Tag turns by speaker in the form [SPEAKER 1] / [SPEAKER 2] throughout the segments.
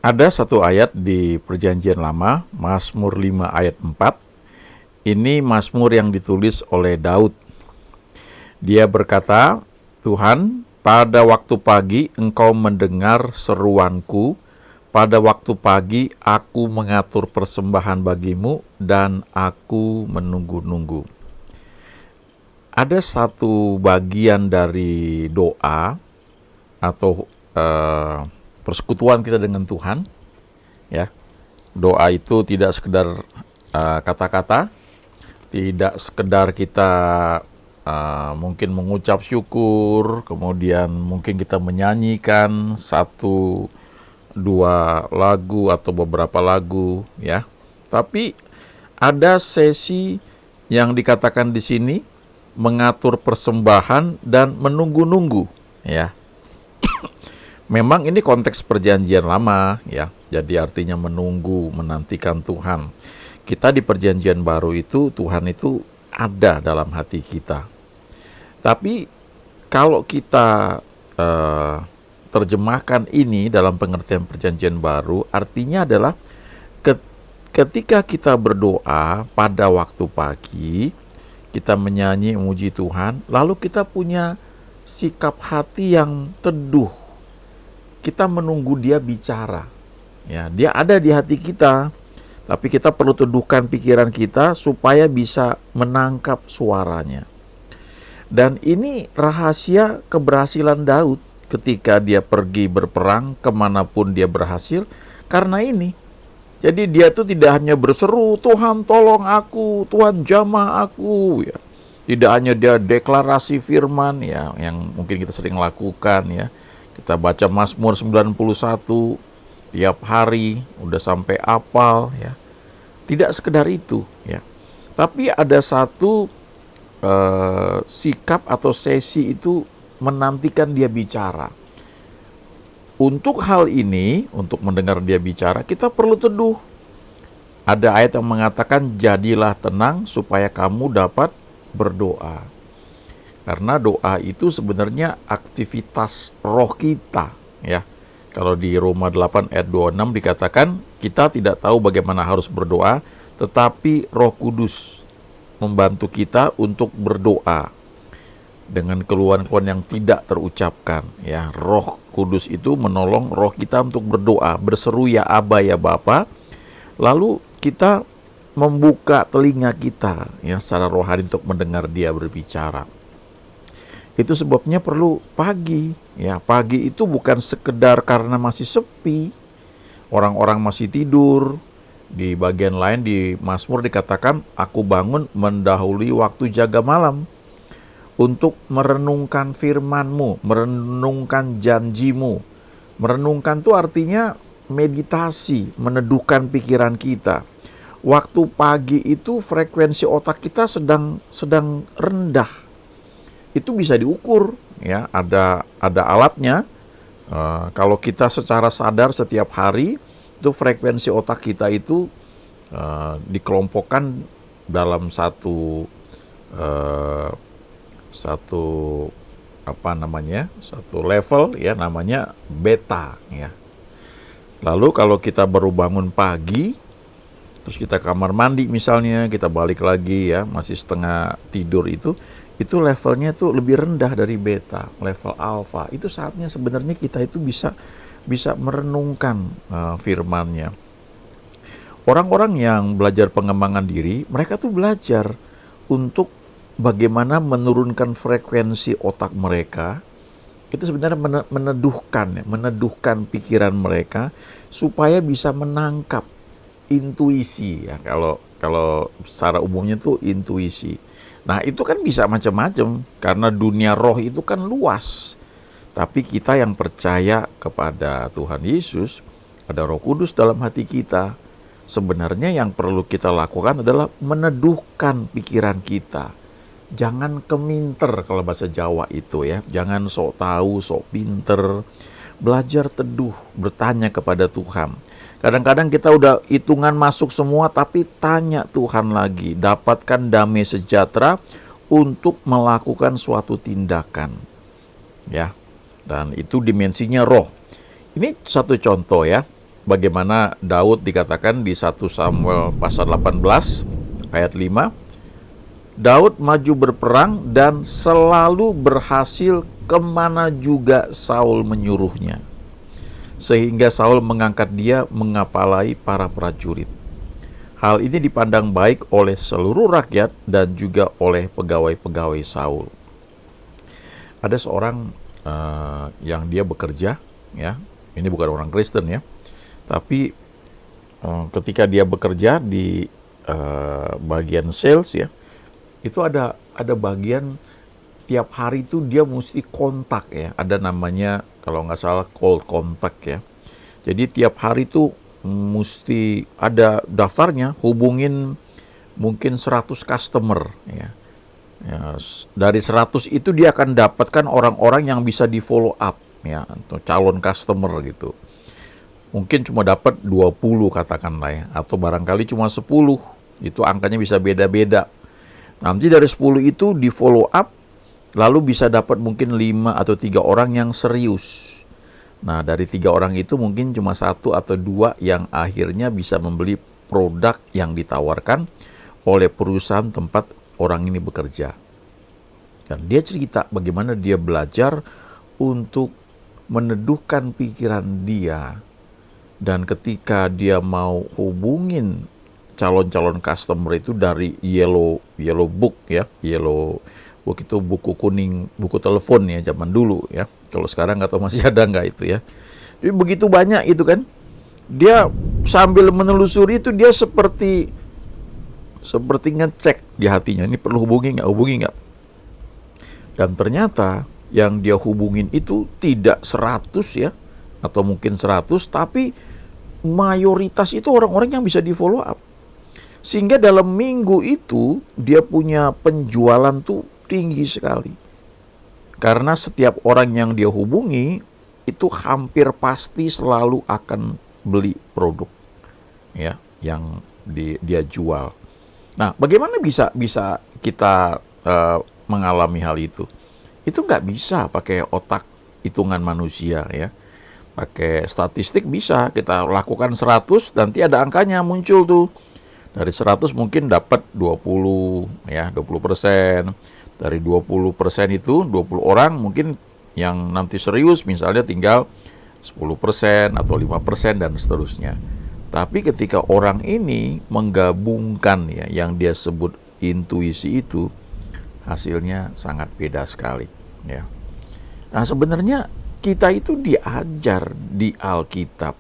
[SPEAKER 1] Ada satu ayat di Perjanjian Lama, Mazmur 5 ayat 4. Ini Mazmur yang ditulis oleh Daud. Dia berkata, Tuhan, pada waktu pagi Engkau mendengar seruanku, pada waktu pagi aku mengatur persembahan bagimu dan aku menunggu-nunggu. Ada satu bagian dari doa atau persekutuan kita dengan Tuhan, ya. Doa itu tidak sekedar kata-kata, tidak sekedar kita mungkin mengucap syukur, kemudian mungkin kita menyanyikan satu dua lagu atau beberapa lagu, ya. Tapi ada sesi yang dikatakan di sini mengatur persembahan dan menunggu-nunggu, ya. Memang ini konteks perjanjian lama, ya. Jadi artinya menunggu, menantikan Tuhan. Kita di perjanjian baru itu, Tuhan itu ada dalam hati kita. Tapi kalau kita terjemahkan ini dalam pengertian perjanjian baru, artinya adalah ketika kita berdoa pada waktu pagi, kita menyanyi memuji Tuhan, lalu kita punya sikap hati yang teduh. Kita menunggu Dia bicara. Ya, Dia ada di hati kita, tapi kita perlu teduhkan pikiran kita supaya bisa menangkap suaranya. Dan ini rahasia keberhasilan Daud ketika dia pergi berperang kemanapun dia berhasil, karena ini. Jadi dia tuh tidak hanya berseru, Tuhan tolong aku, Tuhan jamah aku, ya. Tidak hanya dia deklarasi firman, ya, yang mungkin kita sering lakukan, ya. Kita baca Mazmur 91 tiap hari, udah sampai hafal, ya. Tidak sekedar itu, ya. Tapi ada satu sikap atau sesi itu menantikan Dia bicara. Untuk hal ini, untuk mendengar Dia bicara, kita perlu teduh. Ada ayat yang mengatakan, jadilah tenang supaya kamu dapat berdoa. Karena doa itu sebenarnya aktivitas roh kita, ya. Kalau di Roma 8 ayat 26 dikatakan, kita tidak tahu bagaimana harus berdoa, tetapi Roh Kudus membantu kita untuk berdoa dengan keluhan-keluhan yang tidak terucapkan, ya. Roh Kudus itu menolong roh kita untuk berdoa, berseru ya Aba ya Bapa. Lalu kita membuka telinga kita, ya, secara rohani untuk mendengar Dia berbicara. Itu sebabnya perlu pagi, ya. Pagi itu bukan sekedar karena masih sepi, orang-orang masih tidur. Di bagian lain di Mazmur dikatakan, aku bangun mendahului waktu jaga malam untuk merenungkan firman-Mu, merenungkan janji-Mu. Merenungkan itu artinya meditasi, meneduhkan pikiran kita. Waktu pagi itu frekuensi otak kita sedang rendah. Itu bisa diukur, ya. Ada alatnya. Kalau kita secara sadar setiap hari, itu frekuensi otak kita itu dikelompokkan dalam satu satu level, ya, namanya beta, ya. Lalu kalau kita baru bangun pagi, terus kita kamar mandi misalnya, kita balik lagi, ya, masih setengah tidur, itu levelnya tuh lebih rendah dari beta, level alfa. Itu saatnya sebenarnya kita itu bisa merenungkan firman-Nya. Orang-orang yang belajar pengembangan diri, mereka tuh belajar untuk bagaimana menurunkan frekuensi otak mereka. Itu sebenarnya meneduhkan pikiran mereka supaya bisa menangkap intuisi, ya. Kalau secara umumnya tuh intuisi. Nah, itu kan bisa macam-macam karena dunia roh itu kan luas. Tapi kita yang percaya kepada Tuhan Yesus, ada Roh Kudus dalam hati kita. Sebenarnya yang perlu kita lakukan adalah meneduhkan pikiran kita. Jangan keminter kalau bahasa Jawa itu, ya. Jangan sok tahu, sok pinter. Belajar teduh, bertanya kepada Tuhan. Kadang-kadang kita udah hitungan masuk semua, tapi tanya Tuhan lagi. Dapatkan damai sejahtera untuk melakukan suatu tindakan, ya. Dan itu dimensinya roh. Ini satu contoh, ya. bagaimana Daud dikatakan di 1 Samuel pasal 18 ayat 5, Daud maju berperang dan selalu berhasil kemana juga Saul menyuruhnya, sehingga Saul mengangkat dia mengapalai para prajurit. Hal ini dipandang baik oleh seluruh rakyat dan juga oleh pegawai-pegawai Saul. Ada seorang yang dia bekerja, ya, ini bukan orang Kristen ya, tapi ketika dia bekerja di bagian sales ya, itu ada bagian tiap hari itu dia mesti kontak ya, ada namanya kalau nggak salah cold contact ya. Jadi tiap hari itu mesti ada daftarnya, hubungin mungkin 100 customer ya. Dari 100 itu dia akan dapatkan orang-orang yang bisa di follow up ya, atau calon customer gitu. Mungkin cuma dapat 20 katakanlah ya, atau barangkali cuma 10. Itu angkanya bisa beda-beda. Nanti dari 10 itu di follow up, lalu bisa dapat mungkin 5 atau 3 orang yang serius. Nah, dari 3 orang itu mungkin cuma 1 atau 2 yang akhirnya bisa membeli produk yang ditawarkan oleh perusahaan tempat orang ini bekerja. Dan dia cerita bagaimana dia belajar untuk meneduhkan pikiran dia. Dan ketika dia mau hubungin calon-calon customer itu dari yellow book ya, yellow book itu buku kuning, buku telepon ya zaman dulu ya. Kalau sekarang nggak tahu masih ada nggak itu ya. Jadi begitu banyak itu kan. Dia sambil menelusuri itu dia seperti ngecek di hatinya, ini perlu hubungi nggak. Dan ternyata yang dia hubungin itu tidak 100 ya, atau mungkin 100, tapi mayoritas itu orang-orang yang bisa di follow up. Sehingga dalam minggu itu dia punya penjualan tuh tinggi sekali. Karena setiap orang yang dia hubungi itu hampir pasti selalu akan beli produk ya yang dia jual. Nah, bagaimana bisa kita mengalami hal itu? Itu nggak bisa pakai otak hitungan manusia ya. Pakai statistik bisa, kita lakukan 100, nanti ada angkanya muncul tuh. Dari 100 mungkin dapat 20 ya, 20%. Dari 20% itu 20 orang mungkin yang nanti serius misalnya tinggal 10% atau 5% dan seterusnya. Tapi ketika orang ini menggabungkan ya yang dia sebut intuisi itu, hasilnya sangat beda sekali ya. Nah, sebenarnya kita itu diajar di Alkitab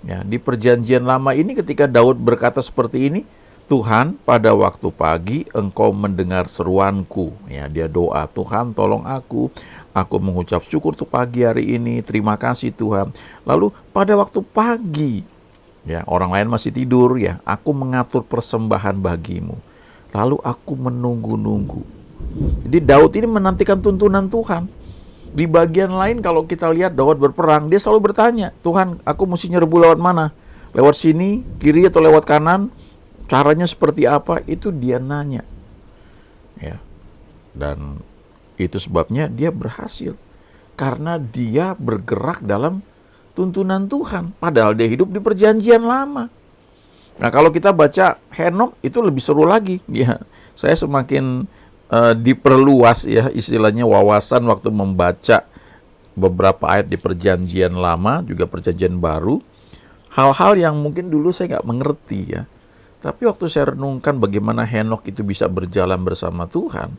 [SPEAKER 1] ya, di Perjanjian Lama ini ketika Daud berkata seperti ini, Tuhan, pada waktu pagi Engkau mendengar seruanku. Ya, dia doa, Tuhan tolong aku mengucap syukur untuk pagi hari ini, terima kasih Tuhan. Lalu pada waktu pagi, ya orang lain masih tidur ya, aku mengatur persembahan bagimu. Lalu aku menunggu-nunggu. Jadi Daud ini menantikan tuntunan Tuhan. Di bagian lain kalau kita lihat Daud berperang, dia selalu bertanya, Tuhan, aku mesti nyerbu lewat mana? Lewat sini, kiri atau lewat kanan? Caranya seperti apa? Itu dia nanya. Ya. Dan itu sebabnya dia berhasil. Karena dia bergerak dalam tuntunan Tuhan. Padahal dia hidup di Perjanjian Lama. Nah, kalau kita baca Henok itu lebih seru lagi. Ya, saya semakin diperluas ya istilahnya wawasan waktu membaca beberapa ayat di Perjanjian Lama, juga Perjanjian Baru. Hal-hal yang mungkin dulu saya nggak mengerti ya. Tapi waktu saya renungkan bagaimana Henok itu bisa berjalan bersama Tuhan,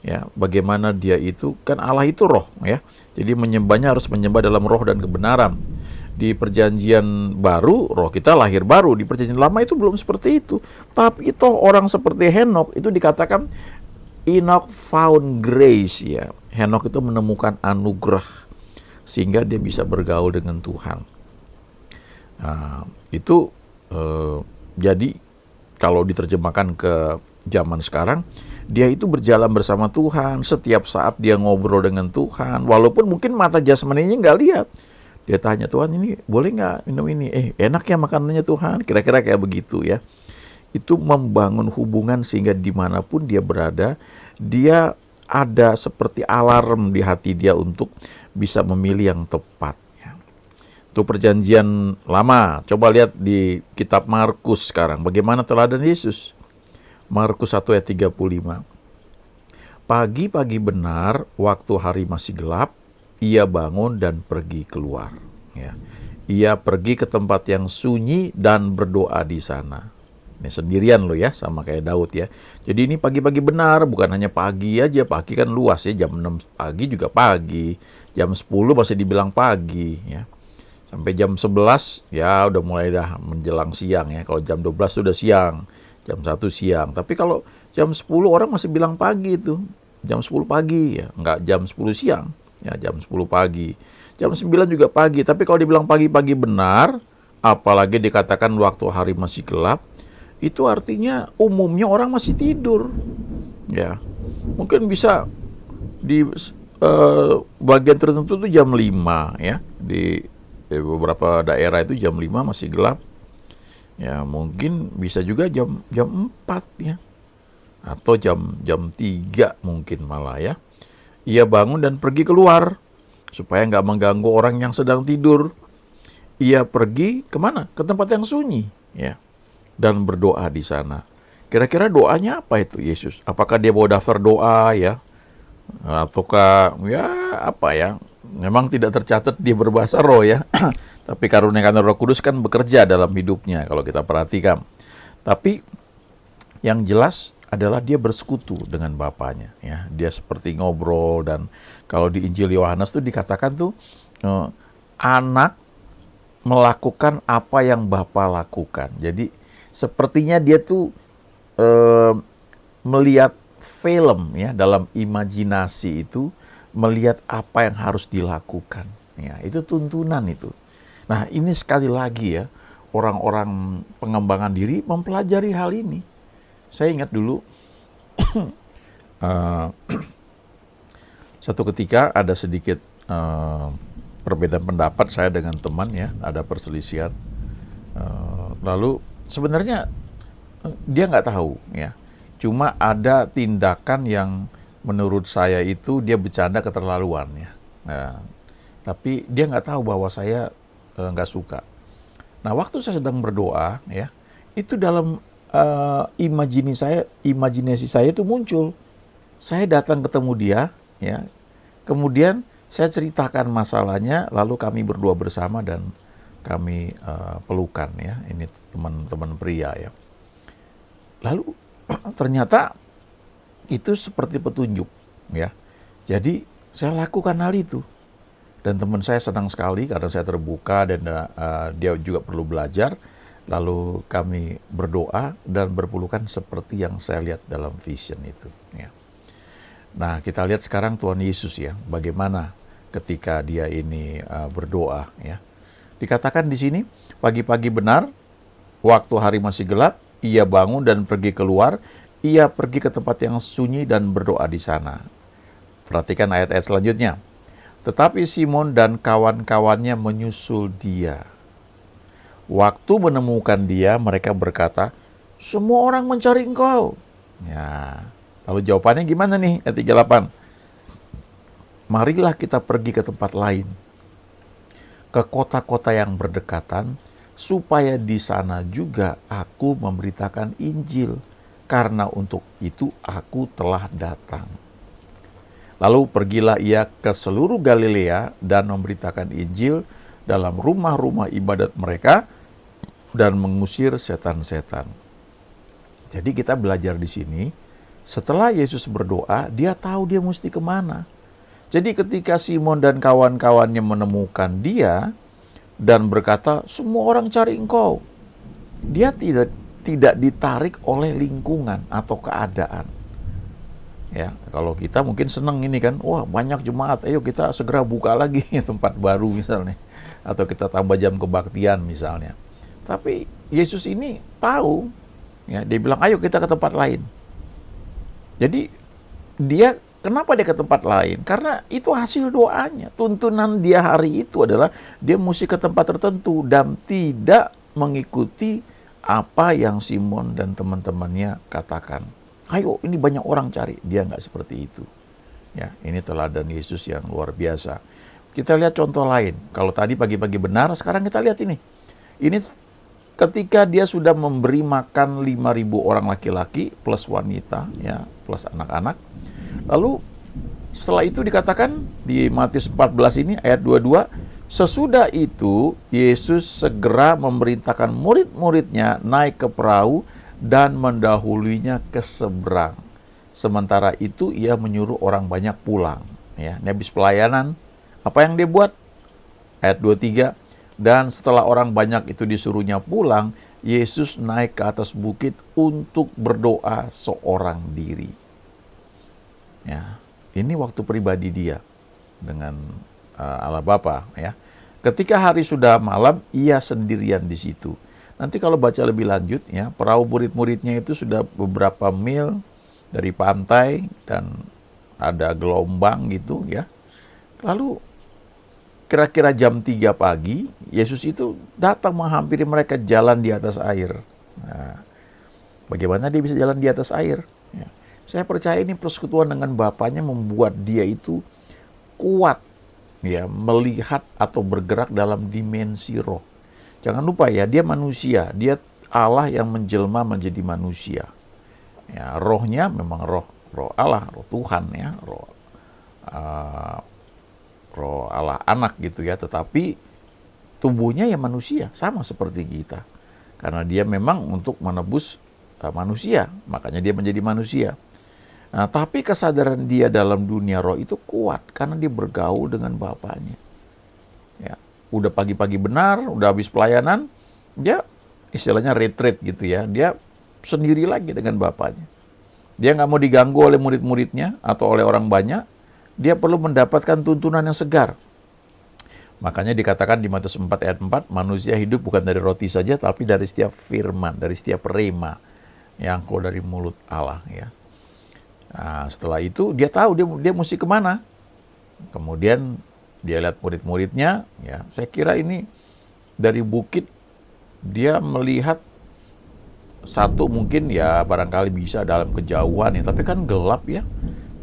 [SPEAKER 1] ya, bagaimana dia itu, kan Allah itu roh ya. Jadi menyembahnya harus menyembah dalam roh dan kebenaran. Di Perjanjian Baru, roh kita lahir baru. Di Perjanjian Lama itu belum seperti itu. Tapi itu orang seperti Henok itu dikatakan Enoch found grace ya. Henok itu menemukan anugerah sehingga dia bisa bergaul dengan Tuhan. Nah, itu jadi kalau diterjemahkan ke zaman sekarang, dia itu berjalan bersama Tuhan. Setiap saat dia ngobrol dengan Tuhan, walaupun mungkin mata jasmaninya nggak lihat. Dia tanya, Tuhan ini boleh nggak minum ini? Enak ya makanannya Tuhan? Kira-kira kayak begitu ya. Itu membangun hubungan sehingga dimanapun dia berada, dia ada seperti alarm di hati dia untuk bisa memilih yang tepat. Itu perjanjian lama. Coba lihat di kitab Markus sekarang. Bagaimana teladan Yesus? Markus 1 ayat 35. Pagi-pagi benar, waktu hari masih gelap, ia bangun dan pergi keluar. Ya. Ia pergi ke tempat yang sunyi dan berdoa di sana. Ini sendirian loh ya, sama kayak Daud ya. Jadi ini pagi-pagi benar, bukan hanya pagi aja. Pagi kan luas ya, jam 6 pagi juga pagi. Jam 10 masih dibilang pagi ya. Sampai jam 11 ya udah mulai dah menjelang siang ya. Kalau jam 12 sudah siang, jam 1 siang. Tapi kalau jam 10 orang masih bilang pagi itu. Jam 10 pagi ya, enggak jam 10 siang. Ya, jam 10 pagi. Jam 9 juga pagi. Tapi kalau dibilang pagi-pagi benar, apalagi dikatakan waktu hari masih gelap, itu artinya umumnya orang masih tidur. Ya. Mungkin bisa di bagian tertentu itu jam 5 ya. Di beberapa daerah itu jam 5 masih gelap. Ya, mungkin bisa juga jam 4 ya. Atau jam 3 mungkin malah ya. Ia bangun dan pergi keluar supaya nggak mengganggu orang yang sedang tidur. Ia pergi kemana? Ke tempat yang sunyi ya, dan berdoa di sana. Kira-kira doanya apa itu Yesus? Apakah dia bawa daftar doa ya? Ataukah ya apa ya? Memang tidak tercatat di berbahasa roh ya. Tapi karunia-karunia Roh Kudus kan bekerja dalam hidupnya kalau kita perhatikan. Tapi yang jelas adalah dia bersekutu dengan Bapaknya ya. Dia seperti ngobrol, dan kalau di Injil Yohanes tuh dikatakan tuh anak melakukan apa yang Bapa lakukan. Jadi sepertinya dia tuh melihat film ya, dalam imajinasi itu melihat apa yang harus dilakukan ya. Itu tuntunan itu. Nah, ini sekali lagi ya, orang-orang pengembangan diri mempelajari hal ini. Saya ingat dulu satu ketika ada sedikit perbedaan pendapat saya dengan teman ya, ada perselisihan. Lalu sebenarnya dia nggak tahu ya, cuma ada tindakan yang menurut saya itu dia bercanda keterlaluan ya. Tapi dia nggak tahu bahwa saya nggak suka. Nah, waktu saya sedang berdoa ya, itu dalam imajinasi saya itu muncul. Saya datang ketemu dia, ya. Kemudian saya ceritakan masalahnya, lalu kami berdua bersama dan kami pelukan ya. Ini teman-teman pria ya. Lalu ternyata itu seperti petunjuk ya. Jadi saya lakukan hal itu. Dan teman saya senang sekali karena saya terbuka dan dia juga perlu belajar. Lalu kami berdoa dan berpelukan seperti yang saya lihat dalam vision itu. Ya. Nah, kita lihat sekarang Tuhan Yesus ya, bagaimana ketika dia ini berdoa ya. Dikatakan di sini, pagi-pagi benar, waktu hari masih gelap, ia bangun dan pergi keluar, ia pergi ke tempat yang sunyi dan berdoa di sana. Perhatikan ayat-ayat selanjutnya. Tetapi Simon dan kawan-kawannya menyusul dia. Waktu menemukan dia, mereka berkata, semua orang mencari engkau. Ya, lalu jawabannya gimana nih? Ayat 38. Marilah kita pergi ke tempat lain, ke kota-kota yang berdekatan, supaya di sana juga aku memberitakan Injil, karena untuk itu aku telah datang. Lalu pergilah ia ke seluruh Galilea dan memberitakan Injil dalam rumah-rumah ibadat mereka dan mengusir setan-setan. Jadi kita belajar di sini, setelah Yesus berdoa, dia tahu dia mesti kemana. Jadi ketika Simon dan kawan-kawannya menemukan dia dan berkata, semua orang cari engkau, dia tidak ditarik oleh lingkungan atau keadaan. Ya, kalau kita mungkin senang ini kan, wah banyak jemaat, ayo kita segera buka lagi tempat baru misalnya, atau kita tambah jam kebaktian misalnya. Tapi Yesus ini tahu, ya, dia bilang ayo kita ke tempat lain. Jadi kenapa dia ke tempat lain? Karena itu hasil doanya. Tuntunan dia hari itu adalah dia mesti ke tempat tertentu dan tidak mengikuti apa yang Simon dan teman-temannya katakan. Ayo, ini banyak orang cari. Dia nggak seperti itu. Ya, ini teladan Yesus yang luar biasa. Kita lihat contoh lain. Kalau tadi pagi-pagi benar, sekarang kita lihat ini. Ini ketika dia sudah memberi makan 5.000 orang laki-laki plus wanita, ya, plus anak-anak. Lalu setelah itu dikatakan di Matius 14 ini ayat 22, sesudah itu Yesus segera memerintahkan murid-muridnya naik ke perahu dan mendahulunya ke seberang. Sementara itu ia menyuruh orang banyak pulang. Ya, ini habis pelayanan. Apa yang dia buat? Ayat 23, dan setelah orang banyak itu disuruhnya pulang, Yesus naik ke atas bukit untuk berdoa seorang diri. Ya, ini waktu pribadi dia dengan Allah Bapa. Ya, ketika hari sudah malam, ia sendirian di situ. Nanti kalau baca lebih lanjut, ya, perahu murid-muridnya itu sudah beberapa mil dari pantai dan ada gelombang gitu, ya. Lalu kira-kira jam 3 pagi, Yesus itu datang menghampiri mereka jalan di atas air. Nah, bagaimana dia bisa jalan di atas air? Ya. Saya percaya ini persekutuan dengan Bapaknya membuat dia itu kuat, ya, melihat atau bergerak dalam dimensi roh. Jangan lupa ya, dia manusia, dia Allah yang menjelma menjadi manusia. Ya, rohnya memang roh Allah, roh Tuhan, ya, roh Allah anak gitu ya, tetapi tubuhnya ya manusia, sama seperti kita. Karena dia memang untuk menebus manusia, makanya dia menjadi manusia. Nah, tapi kesadaran dia dalam dunia roh itu kuat karena dia bergaul dengan Bapaknya. Ya, udah pagi-pagi benar, udah habis pelayanan, dia istilahnya retreat gitu ya, dia sendiri lagi dengan Bapaknya. Dia nggak mau diganggu oleh murid-muridnya atau oleh orang banyak. Dia perlu mendapatkan tuntunan yang segar. Makanya dikatakan di Matius 4 ayat 4, manusia hidup bukan dari roti saja, tapi dari setiap firman, dari setiap rema yang keluar dari mulut Allah. Ya. Nah, setelah itu dia tahu dia mesti kemana. Kemudian dia lihat murid-muridnya. Ya, saya kira ini dari bukit dia melihat satu mungkin ya barangkali bisa dalam kejauhan ya, tapi kan gelap ya.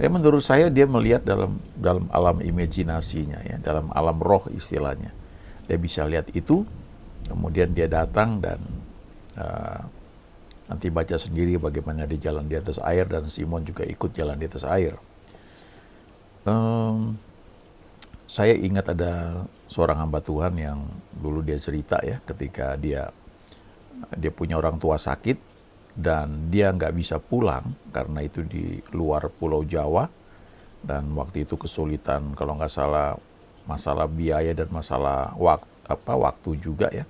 [SPEAKER 1] Menurut saya dia melihat dalam alam imajinasinya ya, dalam alam roh istilahnya. Dia bisa lihat itu, kemudian dia datang dan nanti baca sendiri bagaimana dia jalan di atas air dan Simon juga ikut jalan di atas air. Saya ingat ada seorang hamba Tuhan yang dulu dia cerita ya, ketika dia punya orang tua sakit dan dia nggak bisa pulang karena itu di luar Pulau Jawa, dan waktu itu kesulitan kalau nggak salah masalah biaya dan masalah waktu juga ya.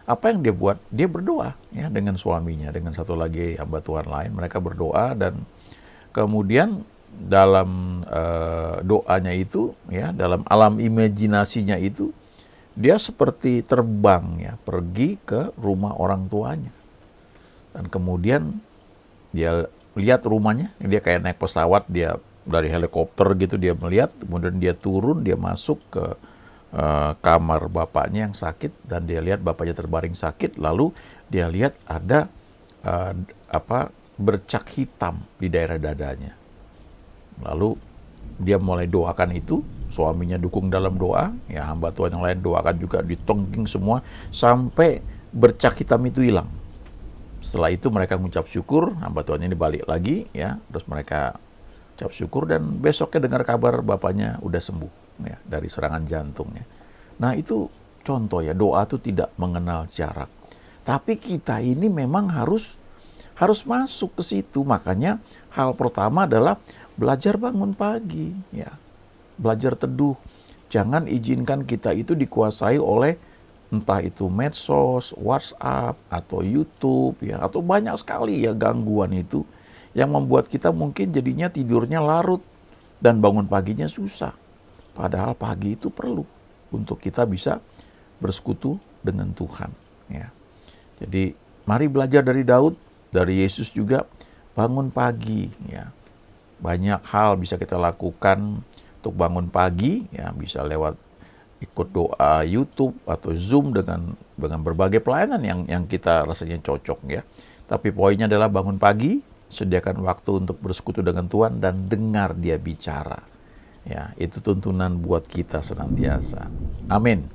[SPEAKER 1] Apa yang dia buat? Dia berdoa ya dengan suaminya, dengan satu lagi hamba Tuhan lain. Mereka berdoa dan kemudian dalam doanya itu ya, dalam alam imajinasinya itu dia seperti terbang ya, pergi ke rumah orang tuanya. Dan kemudian dia lihat rumahnya, dia kayak naik pesawat, dia dari helikopter gitu dia melihat, kemudian dia turun, dia masuk ke kamar bapaknya yang sakit, dan dia lihat bapaknya terbaring sakit, lalu dia lihat ada bercak hitam di daerah dadanya. Lalu dia mulai doakan itu, suaminya dukung dalam doa, ya hamba Tuhan yang lain doakan juga, ditongging semua, sampai bercak hitam itu hilang. Setelah itu mereka mengucap syukur, hamba Tuhan ini balik lagi, ya, terus mereka ucap syukur, dan besoknya dengar kabar bapaknya udah sembuh ya, dari serangan jantungnya. Nah itu contoh ya, doa itu tidak mengenal jarak. Tapi kita ini memang harus masuk ke situ. Makanya hal pertama adalah belajar bangun pagi, ya, belajar teduh. Jangan izinkan kita itu dikuasai oleh entah itu medsos, WhatsApp, atau YouTube, ya, atau banyak sekali ya gangguan itu yang membuat kita mungkin jadinya tidurnya larut dan bangun paginya susah. Padahal pagi itu perlu untuk kita bisa bersekutu dengan Tuhan. Ya. Jadi mari belajar dari Daud, dari Yesus juga, bangun pagi. Ya. Banyak hal bisa kita lakukan untuk bangun pagi, ya, bisa lewat ikut doa YouTube atau Zoom dengan berbagai pelayanan yang kita rasanya cocok ya. Tapi poinnya adalah bangun pagi, sediakan waktu untuk bersekutu dengan Tuhan dan dengar Dia bicara. Ya, itu tuntunan buat kita senantiasa. Amin.